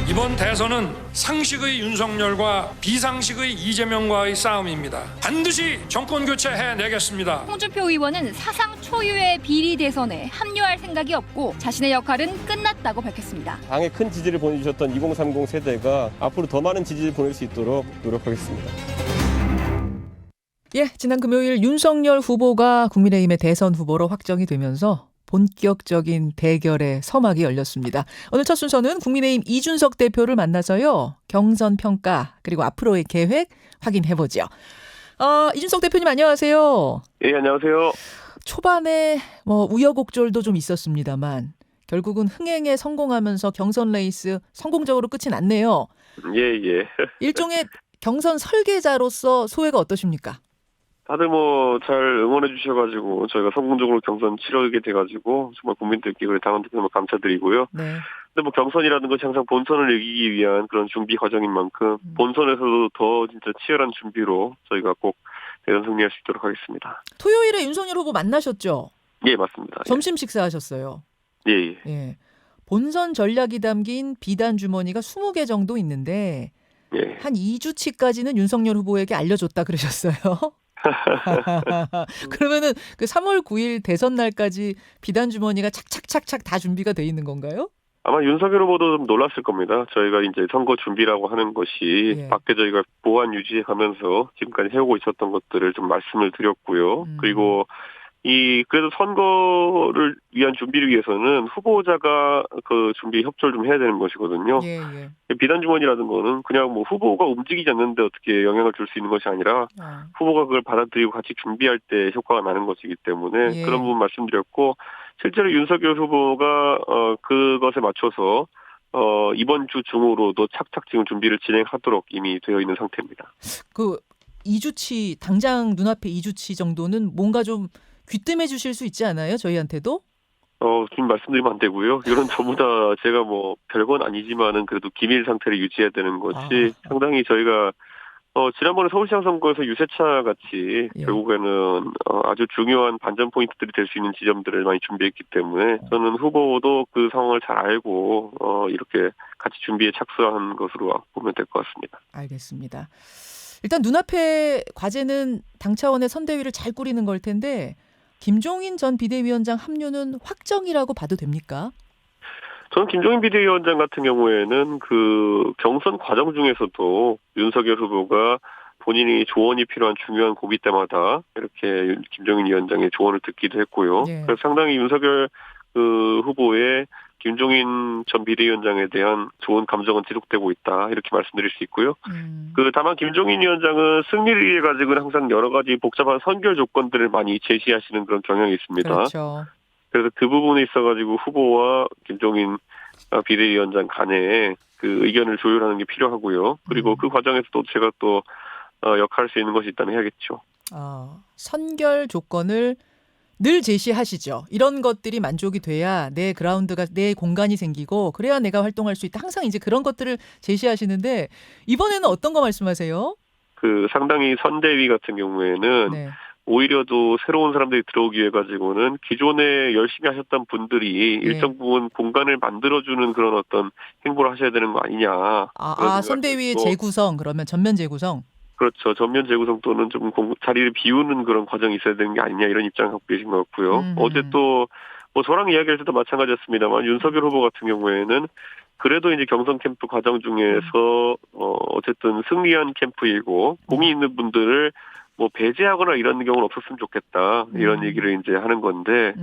이번 대선은 상식의 윤석열과 비상식의 이재명과의 싸움입니다. 반드시 정권 교체해내겠습니다. 홍준표 의원은 사상 초유의 비리 대선에 합류할 생각이 없고 자신의 역할은 끝났다고 밝혔습니다. 당에 큰 지지를 보내주셨던 2030 세대가 앞으로 더 많은 지지를 보낼 수 있도록 노력하겠습니다. 예, 지난 금요일 윤석열 후보가 국민의힘의 대선 후보로 확정이 되면서 본격적인 대결의 서막이 열렸습니다. 오늘 첫 순서는 국민의힘 이준석 대표를 만나서요. 경선 평가 그리고 앞으로의 계획 확인해보죠. 이준석 대표님 안녕하세요. 예, 안녕하세요. 초반에 우여곡절도 좀 있었습니다만 결국은 흥행에 성공하면서 경선 레이스 성공적으로 끝이 났네요. 예. 일종의 경선 설계자로서 소회가 어떠십니까? 다들 잘 응원해 주셔가지고 저희가 성공적으로 경선 치르게 돼가지고 정말 국민들께 그리고 당원들께 감사드리고요. 네. 근데 경선이라는 것이 항상 본선을 이기기 위한 그런 준비 과정인 만큼 본선에서도 더 진짜 치열한 준비로 저희가 꼭 대선 승리할 수 있도록 하겠습니다. 토요일에 윤석열 후보 만나셨죠? 예, 맞습니다. 점심 식사하셨어요. 예. 예. 본선 전략이 담긴 비단 주머니가 20개 정도 있는데 예. 한 2주치까지는 윤석열 후보에게 알려줬다 그러셨어요. 그러면은 그 3월 9일 대선 날까지 비단 주머니가 착착착착 다 준비가 돼 있는 건가요? 아마 윤석열 후보도 좀 놀랐을 겁니다. 저희가 이제 선거 준비라고 하는 것이 밖에 저희가 보완 유지해 가면서 지금까지 해오고 있었던 것들을 좀 말씀을 드렸고요. 그리고 그래도 선거를 위한 준비를 위해서는 후보자가 그 준비 협조를 좀 해야 되는 것이거든요. 예. 비단 주머니라는 거는 그냥 후보가 움직이지 않는데 어떻게 영향을 줄 수 있는 것이 아니라 후보가 그걸 받아들이고 같이 준비할 때 효과가 나는 것이기 때문에 그런 부분 말씀드렸고 실제로 윤석열 후보가 그것에 맞춰서 이번 주 중으로도 착착 지금 준비를 진행하도록 이미 되어 있는 상태입니다. 그 2주치 당장 눈앞에 2주치 정도는 뭔가 좀 귀뜸해 주실 수 있지 않아요? 저희한테도? 지금 말씀드리면 안 되고요. 이런 전부 다 제가 별건 아니지만은 그래도 기밀 상태를 유지해야 되는 것이 상당히 저희가 지난번에 서울시장 선거에서 유세차 같이 결국에는 아주 중요한 반전 포인트들이 될 수 있는 지점들을 많이 준비했기 때문에 저는 후보도 그 상황을 잘 알고 이렇게 같이 준비에 착수한 것으로 보면 될 것 같습니다. 알겠습니다. 일단 눈앞에 과제는 당 차원의 선대위를 잘 꾸리는 걸 텐데 김종인 전 비대위원장 합류는 확정이라고 봐도 됩니까? 저는 김종인 비대위원장 같은 경우에는 그 경선 과정 중에서도 윤석열 후보가 본인이 조언이 필요한 중요한 고비 때마다 이렇게 김종인 위원장의 조언을 듣기도 했고요. 그래서 상당히 윤석열 후보의 김종인 전 비대위원장에 대한 좋은 감정은 지속되고 있다 이렇게 말씀드릴 수 있고요. 다만 김종인 위원장은 승리를 위해 가지고는 항상 여러 가지 복잡한 선결 조건들을 많이 제시하시는 그런 경향이 있습니다. 그렇죠. 그래서 그 부분에 있어가지고 후보와 김종인 비대위원장 간에 그 의견을 조율하는 게 필요하고요. 그리고 그 과정에서도 제가 또 역할할 수 있는 것이 있다면 해야겠죠. 선결 조건을 늘 제시하시죠. 이런 것들이 만족이 돼야 내 그라운드가 내 공간이 생기고 그래야 내가 활동할 수 있다. 항상 이제 그런 것들을 제시하시는데 이번에는 어떤 거 말씀하세요? 상당히 선대위 같은 경우에는 오히려도 새로운 사람들이 들어오기 위해 가지고는 기존에 열심히 하셨던 분들이 일정 부분 공간을 만들어주는 그런 어떤 행보를 하셔야 되는 거 아니냐. 선대위의 재구성 그러면 전면 재구성. 그렇죠. 전면 재구성 또는 좀 자리를 비우는 그런 과정이 있어야 되는 게 아니냐 이런 입장을 갖고 계신 것 같고요. 어제 또 저랑 이야기할 때도 마찬가지였습니다만 윤석열 후보 같은 경우에는 그래도 이제 경선 캠프 과정 중에서 어쨌든 승리한 캠프이고 공이 있는 분들을 배제하거나 이런 경우는 없었으면 좋겠다 이런 얘기를 이제 하는 건데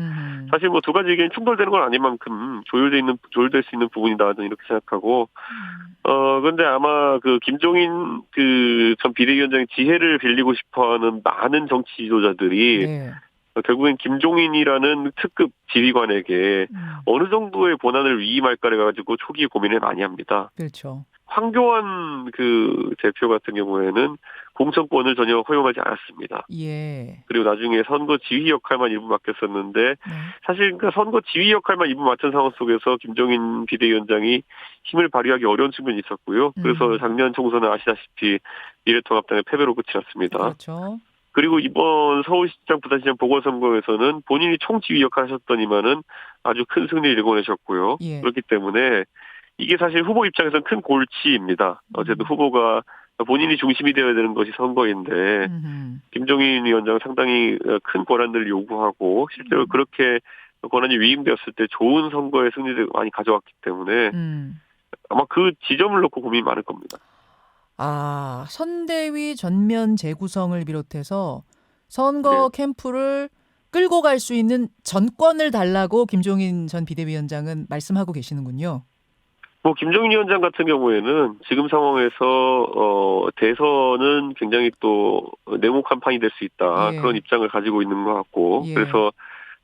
사실 두 가지 의견이 충돌되는 건 아닌 만큼 조율될 수 있는 부분이다 저는 이렇게 생각하고 근데 아마 김종인 전 비대위원장의 지혜를 빌리고 싶어하는 많은 정치 지도자들이 결국엔 김종인이라는 특급 지휘관에게 어느 정도의 권한을 위임할까를 가지고 초기에 고민을 많이 합니다. 그렇죠. 황교안 대표 같은 경우에는 공천권을 전혀 허용하지 않았습니다. 그리고 나중에 선거 지휘 역할만 일부 맡겼었는데 사실 선거 지휘 역할만 일부 맡은 상황 속에서 김종인 비대위원장이 힘을 발휘하기 어려운 측면이 있었고요. 그래서 작년 총선은 아시다시피 미래통합당의 패배로 끝이 났습니다. 그렇죠. 그리고 이번 서울시장, 부산시장 보궐선거에서는 본인이 총지휘 역할을 하셨더니만은 아주 큰 승리를 이뤄내셨고요. 그렇기 때문에 이게 사실 후보 입장에서는 큰 골치입니다. 어쨌든 후보가 본인이 중심이 되어야 되는 것이 선거인데 김종인 위원장은 상당히 큰 권한들을 요구하고 실제로 그렇게 권한이 위임되었을 때 좋은 선거의 승리를 많이 가져왔기 때문에 아마 그 지점을 놓고 고민이 많을 겁니다. 아, 선대위 전면 재구성을 비롯해서 선거 캠프를 끌고 갈 수 있는 전권을 달라고 김종인 전 비대위원장은 말씀하고 계시는군요. 뭐 김종인 위원장 같은 경우에는 지금 상황에서 대선은 굉장히 또 내목 판이 될 수 있다 예. 그런 입장을 가지고 있는 것 같고 예. 그래서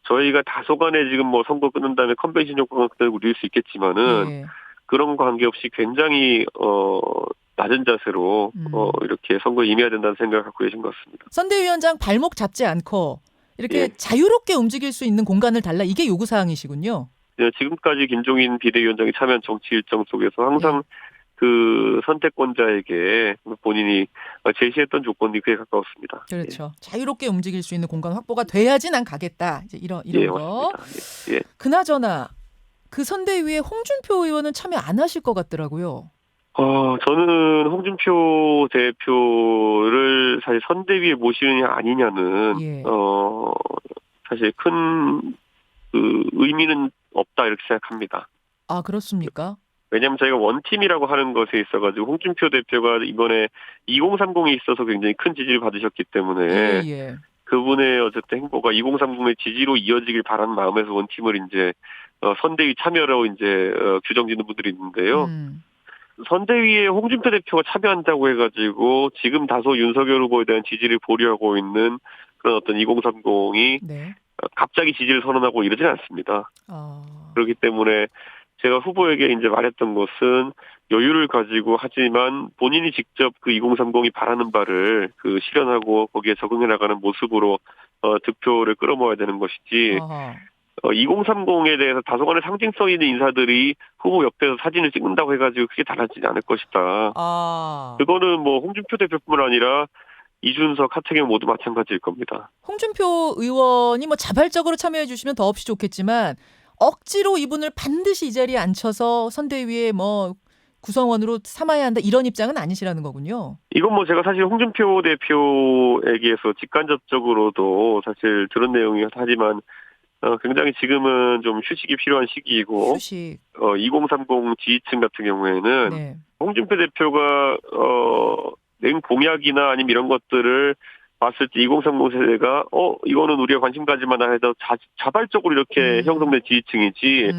저희가 다소간에 지금 뭐 선거 끝난 다음에 컨벤션 효과가 그대로 누릴 수 있겠지만은 예. 그런 거 관계없이 굉장히 낮은 자세로 이렇게 선거에 임해야 된다는 생각을 갖고 계신 것 같습니다. 선대위원장 발목 잡지 않고 이렇게 예. 자유롭게 움직일 수 있는 공간을 달라 이게 요구사항이시군요. 지금까지 김종인 비대위원장이 참여한 정치 일정 속에서 항상 그 선택권자에게 본인이 제시했던 조건이 그에 가까웠습니다. 그렇죠. 자유롭게 움직일 수 있는 공간 확보가 돼야지 난 가겠다. 이제 이런 거. 맞습니다. 예. 그나저나 그 선대위에 홍준표 의원은 참여 안 하실 것 같더라고요. 저는 홍준표 대표를 사실 선대위에 모시느냐 아니냐는 예. 사실 큰 그 의미는 없다 이렇게 생각합니다. 아, 그렇습니까? 왜냐하면 저희가 원팀이라고 하는 것에 있어가지고 홍준표 대표가 이번에 2030에 있어서 굉장히 큰 지지를 받으셨기 때문에 예. 그분의 어쨌든 행보가 2030의 지지로 이어지길 바라는 마음에서 원팀을 이제 선대위 참여로 이제 규정짓는 분들이 있는데요. 선대위에 홍준표 대표가 참여한다고 해가지고 지금 다소 윤석열 후보에 대한 지지를 보류하고 있는 그런 어떤 2030이 네. 갑자기 지지를 선언하고 이러지는 않습니다. 그렇기 때문에 제가 후보에게 이제 말했던 것은 여유를 가지고 하지만 본인이 직접 그 2030이 바라는 바를 그 실현하고 거기에 적응해 나가는 모습으로 득표를 끌어모아야 되는 것이지 2030에 대해서 다소간의 상징성 있는 인사들이 후보 옆에서 사진을 찍는다고 해가지고 그게 달라지지 않을 것이다. 그거는 뭐 홍준표 대표뿐만 아니라 이준석, 하태경 모두 마찬가지일 겁니다. 홍준표 의원이 뭐 자발적으로 참여해 주시면 더없이 좋겠지만 억지로 이분을 반드시 이 자리에 앉혀서 선대위에 뭐 구성원으로 삼아야 한다 이런 입장은 아니시라는 거군요. 이건 뭐 제가 사실 홍준표 대표에게서 직간접적으로도 사실 들은 내용이긴 하지만 굉장히 지금은 좀 휴식이 필요한 시기이고 휴식. 2030 지지층 같은 경우에는 네. 홍준표 대표가 낸 공약이나 아니면 이런 것들을 봤을 때 2030 세대가 이거는 우리가 관심 가질 만한 해서 자발적으로 이렇게 형성된 지지층이지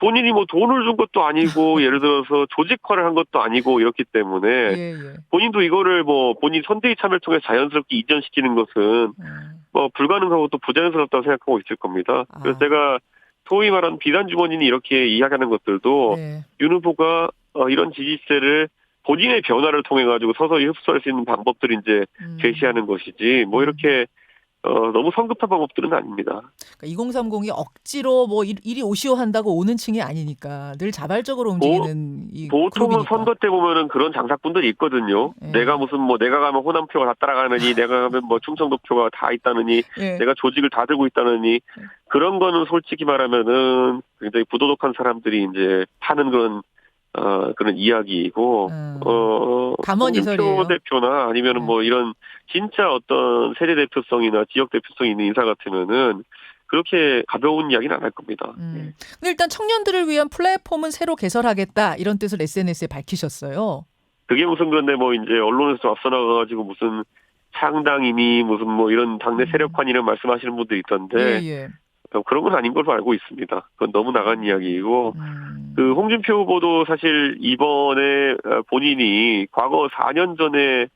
본인이 뭐 돈을 준 것도 아니고 예를 들어서 조직화를 한 것도 아니고 이렇기 때문에 본인도 이거를 뭐 본인 선대위 참여를 통해 자연스럽게 이전시키는 것은 뭐 불가능하고 또 부자연스럽다고 생각하고 있을 겁니다. 그래서 제가 소위 말하는 비단 주머니는 이렇게 이야기하는 것들도 윤 후보가 이런 지지세를 본인의 변화를 통해 가지고 서서히 흡수할 수 있는 방법들을 이제 제시하는 것이지 뭐 이렇게 너무 성급한 방법들은 아닙니다. 그러니까 2030이 억지로 뭐 이리 오시오 한다고 오는 층이 아니니까 늘 자발적으로 움직이는 이 보통은 그룹이니까. 선거 때 보면은 그런 장사꾼들이 있거든요. 내가 무슨 뭐 내가 가면 호남표가 다 따라가느니 내가 가면 뭐 충청도표가 다 있다느니 내가 조직을 다 들고 있다느니 그런 거는 솔직히 말하면은 굉장히 부도덕한 사람들이 이제 하는 그런 이야기이고, 감언이설이에요. 대표나 아니면은 뭐 이런 진짜 어떤 세대 대표성이나 지역 대표성이 있는 인사 같으면은 그렇게 가벼운 이야기는 안 할 겁니다. 근데 일단 청년들을 위한 플랫폼은 새로 개설하겠다 이런 뜻을 SNS에 밝히셨어요. 그게 무슨 그런데 뭐 이제 언론에서 앞서 나가가지고 무슨 창당이니 무슨 뭐 이런 당내 세력판 이런 말씀하시는 분들이 있던데 그런 건 아닌 걸로 알고 있습니다. 그건 너무 나간 이야기이고 그 홍준표 후보도 사실 이번에 본인이 과거 4년 전에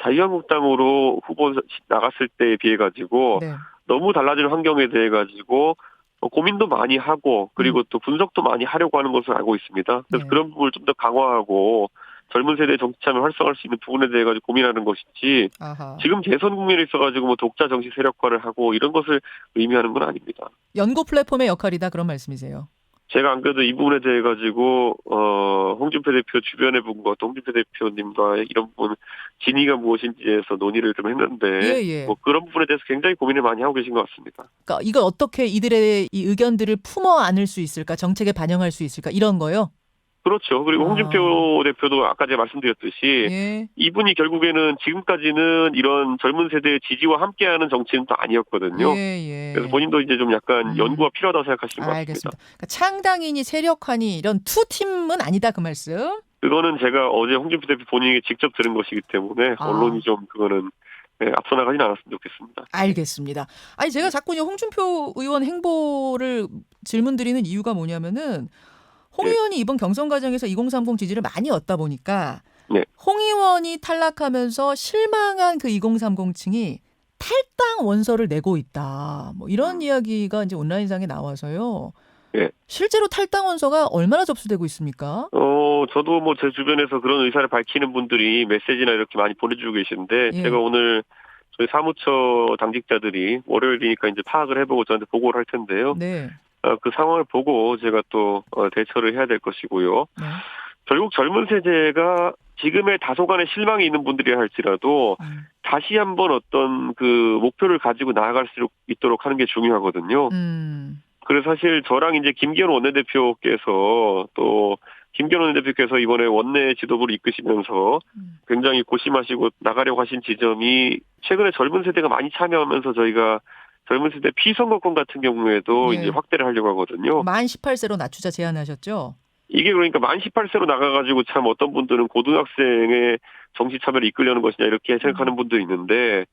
자유한국당으로 후보 나갔을 때에 비해 가지고 너무 달라진 환경에 대해 가지고 고민도 많이 하고 그리고 또 분석도 많이 하려고 하는 것을 알고 있습니다. 그래서 그런 부분을 좀 더 강화하고 젊은 세대 정치 참여 활성화할 수 있는 부분에 대해 가지고 고민하는 것이지 지금 대선 국면에 있어가지고 뭐 독자 정치 세력화를 하고 이런 것을 의미하는 건 아닙니다. 연구 플랫폼의 역할이다 그런 말씀이세요? 제가 안 그래도 이 부분에 대해 가지고 홍준표 대표 주변의 분과 또 홍준표 대표님과 이런 부분 진위가 무엇인지에서 논의를 좀 했는데 뭐 그런 부분에 대해서 굉장히 고민을 많이 하고 계신 것 같습니다. 그러니까 이걸 어떻게 이들의 이 의견들을 품어 안을 수 있을까, 정책에 반영할 수 있을까 이런 거요? 그렇죠. 그리고 홍준표 대표도 아까 제가 말씀드렸듯이 예. 이분이 결국에는 지금까지는 이런 젊은 세대의 지지와 함께하는 정치는 또 아니었거든요. 예. 그래서 본인도 이제 좀 약간 연구가 필요하다고 생각하시는 것 같습니다. 알겠습니다. 그러니까 창당이니 세력화니 이런 투팀은 아니다 그 말씀. 그거는 제가 어제 홍준표 대표 본인에게 직접 들은 것이기 때문에 언론이 좀 그거는 앞서 나가진 않았으면 좋겠습니다. 알겠습니다. 아니 제가 자꾸 이 홍준표 의원 행보를 질문 드리는 이유가 뭐냐면은 홍 의원이 이번 경선 과정에서 2030 지지를 많이 얻다 보니까 홍 의원이 탈락하면서 실망한 그 2030층이 탈당 원서를 내고 있다. 뭐 이런 이야기가 이제 온라인상에 나와서요. 실제로 탈당 원서가 얼마나 접수되고 있습니까? 저도 뭐 제 주변에서 그런 의사를 밝히는 분들이 메시지나 이렇게 많이 보내주고 계시는데 제가 오늘 저희 사무처 당직자들이 월요일이니까 이제 파악을 해보고 저한테 보고를 할 텐데요. 네. 그 상황을 보고 제가 또 대처를 해야 될 것이고요. 결국 젊은 세대가 지금의 다소간의 실망이 있는 분들이라 할지라도 다시 한번 어떤 그 목표를 가지고 나아갈 수 있도록 하는 게 중요하거든요. 그래서 사실 저랑 이제 김기현 원내대표께서 또 김기현 원내대표께서 이번에 원내 지도부를 이끄시면서 굉장히 고심하시고 나가려고 하신 지점이 최근에 젊은 세대가 많이 참여하면서 저희가 젊은 세대 피선거권 같은 경우에도 이제 확대를 하려고 하거든요. 만 18세로 낮추자 제안하셨죠? 이게 그러니까 만 18세로 나가가지고 참 어떤 분들은 고등학생의 정치 참여를 이끌려는 것이냐 이렇게 생각하는 분도 있는데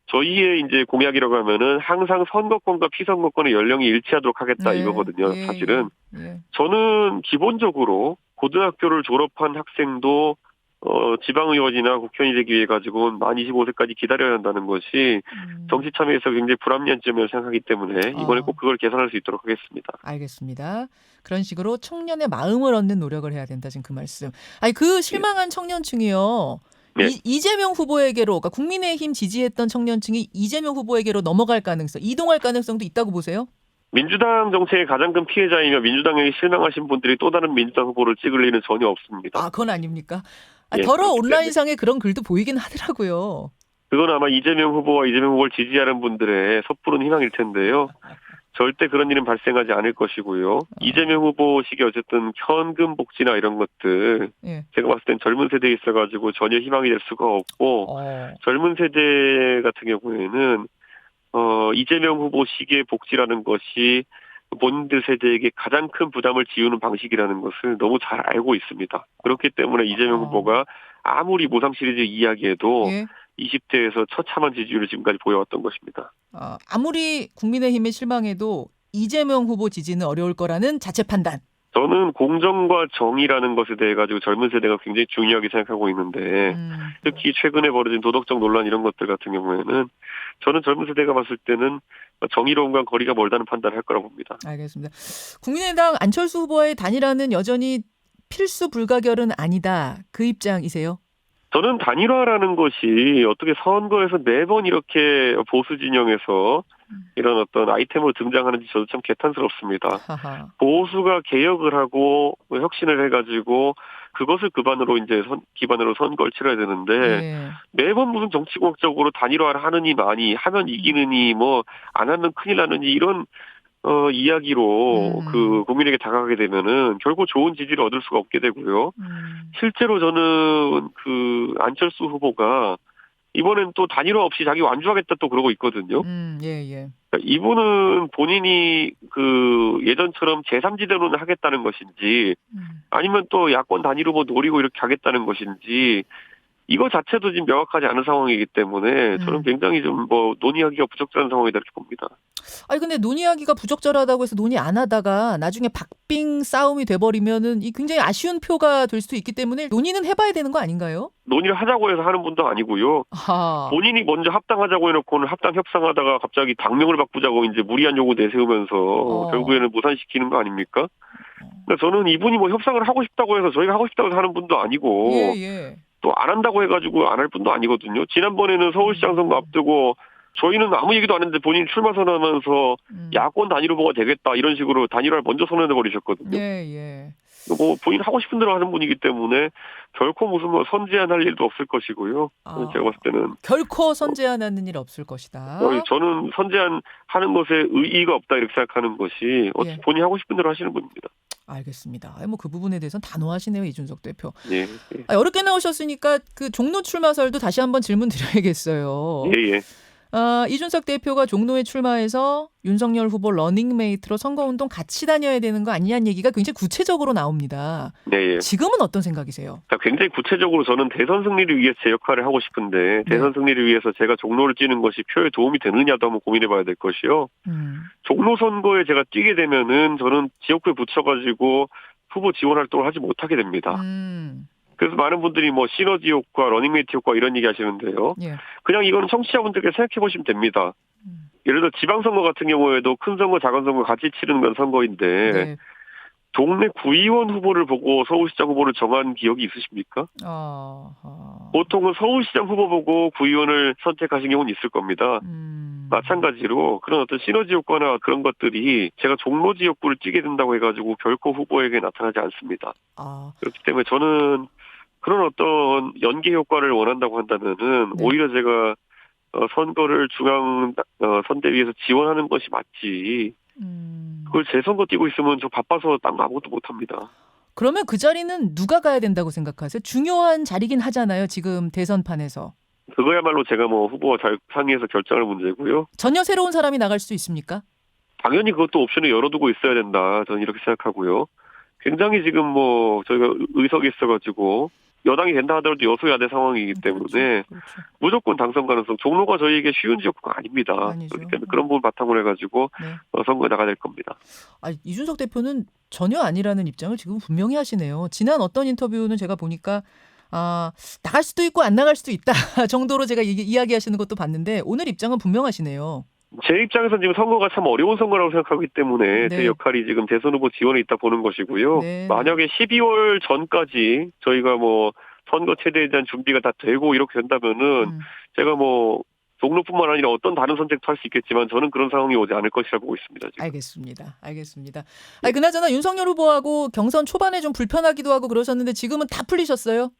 저희의 이제 공약이라고 하면은 항상 선거권과 피선거권의 연령이 일치하도록 하겠다 이거거든요. 사실은 저는 기본적으로 고등학교를 졸업한 학생도 지방의원이나 국회의원이 되기 위해 가지고는 만 25세까지 기다려야 한다는 것이 정치 참여에서 굉장히 불합리한 점이라고 생각하기 때문에 이번에 꼭 그걸 개선할 수 있도록 하겠습니다. 알겠습니다. 그런 식으로 청년의 마음을 얻는 노력을 해야 된다 지금 그 말씀. 아니 그 실망한 청년층이요. 이재명 후보에게로 그러니까 국민의힘 지지했던 청년층이 이재명 후보에게로 넘어갈 가능성, 이동할 가능성도 있다고 보세요? 민주당 정책의 가장 큰 피해자이며 민주당에 실망하신 분들이 또 다른 민주당 후보를 찍을 리는 전혀 없습니다. 아, 그건 아닙니까? 더러 온라인상에 그런 글도 보이긴 하더라고요. 그건 아마 이재명 후보와 이재명 후보를 지지하는 분들의 섣부른 희망일 텐데요. 절대 그런 일은 발생하지 않을 것이고요. 이재명 후보식의 어쨌든 현금 복지나 이런 것들 제가 봤을 땐 젊은 세대에 있어가지고 전혀 희망이 될 수가 없고 젊은 세대 같은 경우에는 이재명 후보식의 복지라는 것이 본인들 세대에게 가장 큰 부담을 지우는 방식이라는 것을 너무 잘 알고 있습니다. 그렇기 때문에 이재명 후보가 아무리 무상 시리즈 이야기해도 20대에서 처참한 지지율을 지금까지 보여왔던 것입니다. 아무리 국민의힘에 실망해도 이재명 후보 지지는 어려울 거라는 자체 판단. 저는 공정과 정의라는 것에 대해 가지고 젊은 세대가 굉장히 중요하게 생각하고 있는데 특히 최근에 벌어진 도덕적 논란 이런 것들 같은 경우에는 저는 젊은 세대가 봤을 때는 정의로움과 거리가 멀다는 판단을 할 거라고 봅니다. 알겠습니다. 국민의당 안철수 후보와의 단일화는 여전히 필수 불가결은 아니다. 그 입장이세요? 저는 단일화라는 것이 어떻게 선거에서 매번 이렇게 보수 진영에서 이런 어떤 아이템으로 등장하는지 저도 참 개탄스럽습니다. 보수가 개혁을 하고 혁신을 해가지고 그것을 기반으로 선거를 치러야 되는데 매번 무슨 정치공학적으로 단일화를 하느니 많이 하면 이기느니 뭐 안 하면 큰일 나느니 이런 이야기로 그 국민에게 다가가게 되면은 결국 좋은 지지를 얻을 수가 없게 되고요. 실제로 저는 그 안철수 후보가 이번엔 또 단일화 없이 자기 완주하겠다 또 그러고 있거든요. 그러니까 이분은 본인이 그 예전처럼 제3지대로는 하겠다는 것인지 아니면 또 야권 단일 후보 노리고 이렇게 하겠다는 것인지 이거 자체도 지금 명확하지 않은 상황이기 때문에 저는 굉장히 좀 논의하기가 부적절한 상황이다 이렇게 봅니다. 아니 근데 논의하기가 부적절하다고 해서 논의 안 하다가 나중에 박빙 싸움이 돼버리면은 이 굉장히 아쉬운 표가 될 수도 있기 때문에 논의는 해봐야 되는 거 아닌가요? 논의를 하자고 해서 하는 분도 아니고요. 본인이 먼저 합당하자고 해놓고는 합당 협상하다가 갑자기 당명을 바꾸자고 이제 무리한 요구 내세우면서 결국에는 무산시키는 거 아닙니까? 그러니까 저는 이분이 협상을 하고 싶다고 해서 저희가 하고 싶다고 해서 하는 분도 아니고 또 안 한다고 해가지고 안 할 분도 아니거든요. 지난번에는 서울시장 선거 앞두고 저희는 아무 얘기도 안 했는데 본인이 출마 선언하면서 야권 단일 후보가 되겠다 이런 식으로 단일화를 먼저 선언해버리셨거든요. 본인 하고 싶은 대로 하는 분이기 때문에 결코 무슨 선제한할 일도 없을 것이고요. 제가 봤을 때는 결코 선제한하는 일 없을 것이다. 저는 선제한하는 것에 의의가 없다 이렇게 생각하는 것이 본인이 하고 싶은 대로 하시는 분입니다. 알겠습니다. 뭐 그 부분에 대해서는 단호하시네요, 이준석 대표. 예, 예. 어렵게 나오셨으니까 그 종로 출마설도 다시 한번 질문 드려야겠어요. 예, 예. 이준석 대표가 종로에 출마해서 윤석열 후보 러닝메이트로 선거운동 같이 다녀야 되는 거 아니냐는 얘기가 굉장히 구체적으로 나옵니다. 네, 예. 지금은 어떤 생각이세요? 굉장히 구체적으로 저는 대선 승리를 위해 제 역할을 하고 싶은데 대선 승리를 위해서 제가 종로를 뛰는 것이 표에 도움이 되느냐도 한번 고민해봐야 될 것이요. 종로 선거에 제가 뛰게 되면은 저는 지역구에 붙여가지고 후보 지원 활동을 하지 못하게 됩니다. 그래서 많은 분들이 뭐 시너지 효과, 러닝메이트 효과 이런 얘기 하시는데요. 예. 그냥 이거는 청취자분들께 생각해 보시면 됩니다. 예를 들어 지방선거 같은 경우에도 큰 선거, 작은 선거 같이 치르는 건 선거인데 네. 동네 구의원 후보를 보고 서울시장 후보를 정한 기억이 있으십니까? 보통은 서울시장 후보 보고 구의원을 선택하신 경우는 있을 겁니다. 마찬가지로 그런 어떤 시너지 효과나 그런 것들이 제가 종로 지역구를 뛰게 된다고 해가지고 결코 후보에게 나타나지 않습니다. 그렇기 때문에 저는 그런 어떤 연계 효과를 원한다고 한다면은 네. 오히려 제가 선거를 중앙 선대위에서 지원하는 것이 맞지. 그걸 제 선거 뛰고 있으면 저 바빠서 딴 거 아무것도 못합니다. 그러면 그 자리는 누가 가야 된다고 생각하세요? 중요한 자리긴 하잖아요. 지금 대선판에서. 그거야말로 제가 뭐 후보와 잘 상의해서 결정할 문제고요. 전혀 새로운 사람이 나갈 수 있습니까? 당연히 그것도 옵션을 열어두고 있어야 된다. 저는 이렇게 생각하고요. 굉장히 지금 뭐 저희가 의석이 있어가지고 여당이 된다 하더라도 여소야대 상황이기 때문에 그렇죠. 무조건 당선 가능성. 종로가 저희에게 쉬운 지역구가 아닙니다. 아니죠. 그렇기 때문에 그런 부분 바탕으로 해가지고 네. 선거에 나가야 될 겁니다. 이준석 대표는 전혀 아니라는 입장을 지금 분명히 하시네요. 지난 어떤 인터뷰는 제가 보니까 나갈 수도 있고 안 나갈 수도 있다 정도로 제가 이야기하시는 것도 봤는데 오늘 입장은 분명하시네요. 제 입장에서는 지금 선거가 참 어려운 선거라고 생각하기 때문에 네. 제 역할이 지금 대선 후보 지원에 있다 보는 것이고요. 네. 만약에 12월 전까지 저희가 뭐 선거 체제에 대한 준비가 다 되고 이렇게 된다면은 제가 뭐 종로뿐만 아니라 어떤 다른 선택도 할 수 있겠지만 저는 그런 상황이 오지 않을 것이라 보고 있습니다. 지금. 알겠습니다. 그나저나 윤석열 후보하고 경선 초반에 좀 불편하기도 하고 그러셨는데 지금은 다 풀리셨어요?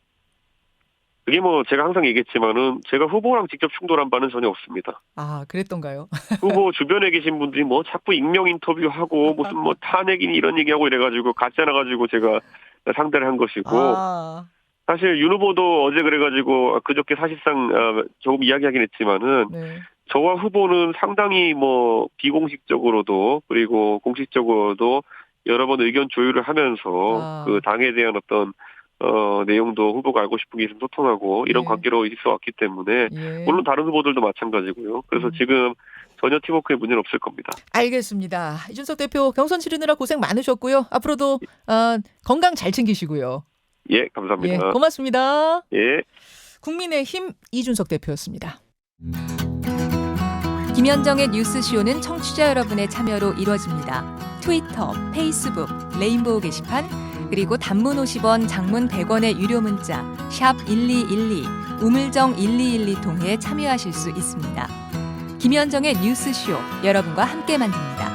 그게 뭐 제가 항상 얘기했지만은 제가 후보랑 직접 충돌한 바는 전혀 없습니다. 그랬던가요? 후보 주변에 계신 분들이 뭐 자꾸 익명 인터뷰하고 무슨 뭐 탄핵이니 이런 얘기하고 이래가지고 가짜나 가지고 제가 상대를 한 것이고 사실 윤 후보도 어제 그래가지고 그저께 사실상 조금 이야기하긴 했지만은 네. 저와 후보는 상당히 뭐 비공식적으로도 그리고 공식적으로도 여러 번 의견 조율을 하면서 그 당에 대한 어떤 내용도 후보가 알고 싶은 게 있으면 소통하고 이런 관계로 있어 왔기 때문에 물론 다른 후보들도 마찬가지고요. 그래서 지금 전혀 팀워크에 문제는 없을 겁니다. 알겠습니다. 이준석 대표 경선 치르느라 고생 많으셨고요. 앞으로도 건강 잘 챙기시고요. 예, 감사합니다. 고맙습니다. 예. 국민의힘 이준석 대표였습니다. 김현정의 뉴스쇼는 청취자 여러분의 참여로 이루어집니다. 트위터, 페이스북, 레인보우 게시판, 그리고 단문 50원, 장문 100원의 유료 문자 샵 1212, 우물정 1212 통해 참여하실 수 있습니다. 김현정의 뉴스쇼, 여러분과 함께 만듭니다.